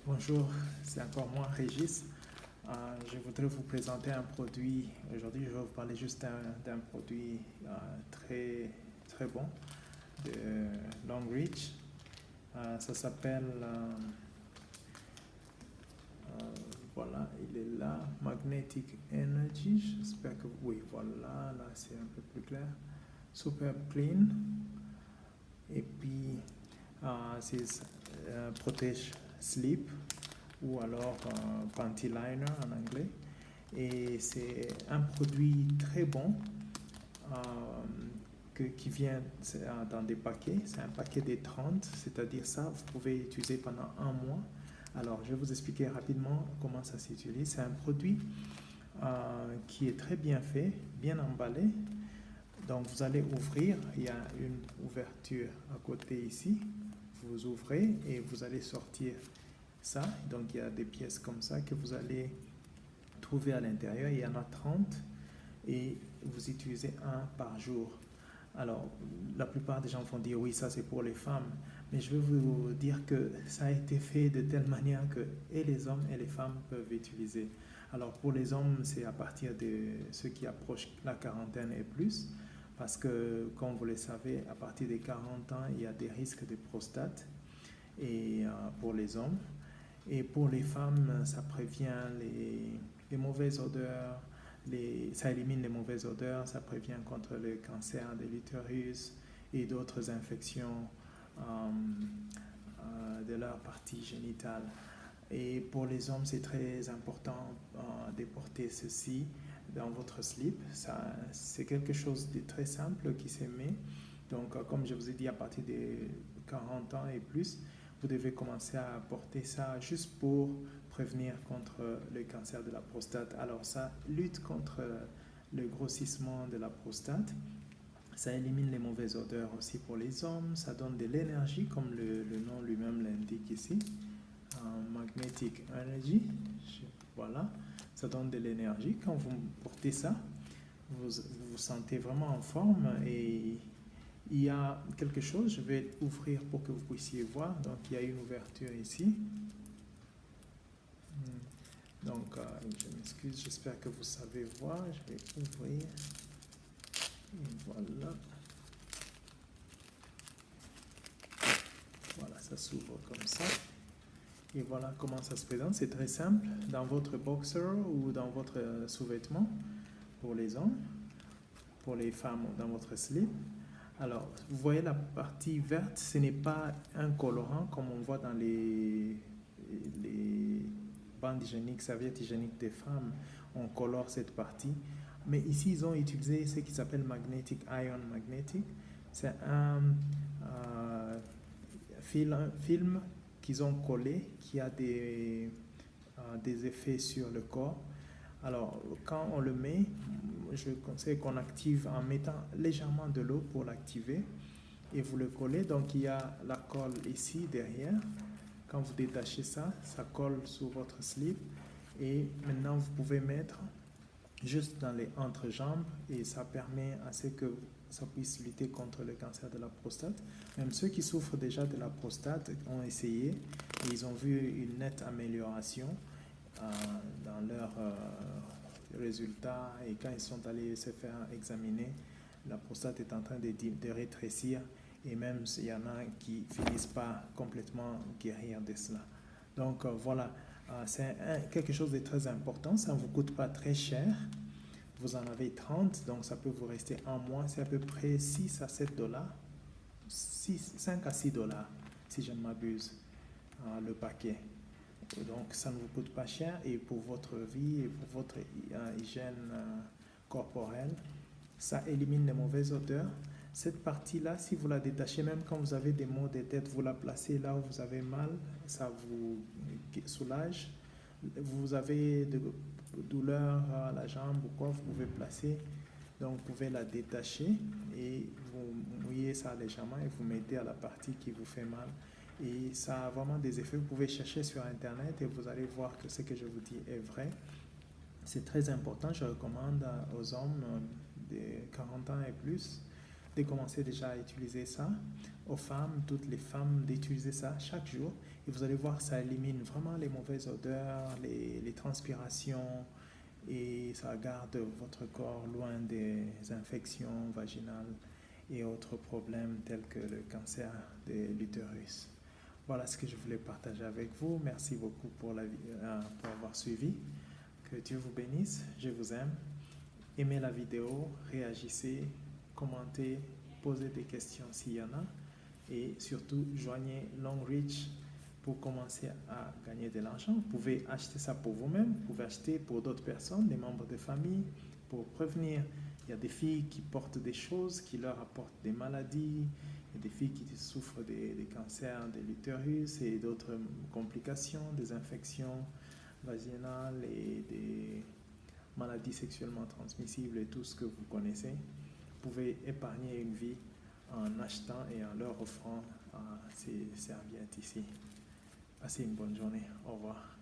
Bonjour, c'est encore moi, Régis. Je voudrais vous présenter un produit. Aujourd'hui, je vais vous parler juste d'un produit très, très bon de Longreach. Ça s'appelle, voilà, il est là, Magnetic Energy. J'espère que, oui, voilà, là c'est un peu plus clair. Super Clean. Et puis, c'est Protège Sleep ou alors Panty Liner en anglais. Et c'est un produit très bon euh, qui vient dans des paquets. C'est un paquet des 30, c'est-à-dire ça, vous pouvez utiliser pendant un mois. Alors, je vais vous expliquer rapidement comment ça s'utilise. C'est un produit qui est très bien fait, bien emballé. Donc, vous allez ouvrir, il y a une ouverture à côté ici. Vous ouvrez et vous allez sortir ça. Donc, il y a des pièces comme ça que vous allez trouver à l'intérieur. Il y en a 30 et vous utilisez un par jour. Alors, la plupart des gens vont dire oui, ça c'est pour les femmes. Mais je vais vous dire que ça a été fait de telle manière que et les hommes et les femmes peuvent utiliser. Alors, pour les hommes, c'est à partir de ceux qui approchent la quarantaine et plus. Parce que, comme vous le savez, à partir des 40 ans, il y a des risques de prostate et, pour les hommes. Et pour les femmes, ça prévient les mauvaises odeurs, ça élimine les mauvaises odeurs, ça prévient contre le cancer de l'utérus et d'autres infections de leur partie génitale. Et pour les hommes, c'est très important de porter ceci dans votre slip. C'est quelque chose de très simple qui se met. Donc, comme je vous ai dit, à partir de 40 ans et plus, vous devez commencer à porter ça juste pour prévenir contre le cancer de la prostate. Alors, ça lutte contre le grossissement de la prostate. Ça élimine les mauvaises odeurs aussi pour les hommes. Ça donne de l'énergie, comme le nom lui-même l'indique ici. Magnetic Energy. Voilà. Ça donne de l'énergie. Quand vous portez ça, vous vous sentez vraiment en forme. Et il y a quelque chose, je vais ouvrir pour que vous puissiez voir. Donc, il y a une ouverture ici. Donc, je m'excuse, j'espère que vous savez voir. Je vais ouvrir. Et voilà. Voilà, ça s'ouvre comme ça. Et voilà comment ça se présente. C'est très simple. Dans votre boxer ou dans votre sous-vêtement pour les hommes, pour les femmes dans votre slip. Alors, vous voyez la partie verte, ce n'est pas un colorant comme on voit dans les bandes hygiéniques, serviettes hygiéniques des femmes. On colore cette partie. Mais ici, ils ont utilisé ce qui s'appelle Magnetic Ion Magnetic. C'est un film qu'ils ont collé qui a des effets sur le corps. Alors, quand on le met, je conseille qu'on active en mettant légèrement de l'eau pour l'activer et vous le collez. Donc, il y a la colle ici derrière. Quand vous détachez ça, ça colle sur votre slip et maintenant vous pouvez mettre juste dans les entrejambes et ça permet à ce que ça puisse lutter contre le cancer de la prostate. Même ceux qui souffrent déjà de la prostate ont essayé et ils ont vu une nette amélioration dans leurs résultats et quand ils sont allés se faire examiner, la prostate est en train de rétrécir et même il y en a qui finissent pas complètement guérir de cela. Donc voilà, c'est quelque chose de très important, ça ne vous coûte pas très cher. Vous en avez 30, donc ça peut vous rester un mois, c'est à peu près 6 à 7 dollars, 5 à 6 dollars si je ne m'abuse, le paquet. Et donc ça ne vous coûte pas cher et pour votre vie et pour votre hygiène corporelle, ça élimine les mauvaises odeurs. Cette partie-là, si vous la détachez, même quand vous avez des maux de tête, vous la placez là où vous avez mal, ça vous soulage. Vous avez de douleurs à la jambe ou quoi, vous pouvez placer. Donc vous pouvez la détacher et vous mouillez ça légèrement et vous mettez à la partie qui vous fait mal. Et ça a vraiment des effets. Vous pouvez chercher sur Internet et vous allez voir que ce que je vous dis est vrai. C'est très important. Je recommande aux hommes de 40 ans et plus de commencer déjà à utiliser ça. Aux femmes, toutes les femmes, d'utiliser ça chaque jour. Et vous allez voir, ça élimine vraiment les mauvaises odeurs, les transpirations, et ça garde votre corps loin des infections vaginales et autres problèmes tels que le cancer de l'utérus. Voilà ce que je voulais partager avec vous. Merci beaucoup pour avoir suivi. Que Dieu vous bénisse. Je vous aime. Aimez la vidéo, réagissez, commentez, posez des questions s'il y en a. Et surtout, joignez Longreach pour commencer à gagner de l'argent. Vous pouvez acheter ça pour vous-même, vous pouvez acheter pour d'autres personnes, des membres de famille, pour prévenir. Il y a des filles qui portent des choses qui leur apportent des maladies, il y a des filles qui souffrent des cancers de l'utérus et d'autres complications, des infections vaginales et des maladies sexuellement transmissibles et tout ce que vous connaissez. Vous pouvez épargner une vie en achetant et en leur offrant ces serviettes ici. Passez une bonne journée. Au revoir.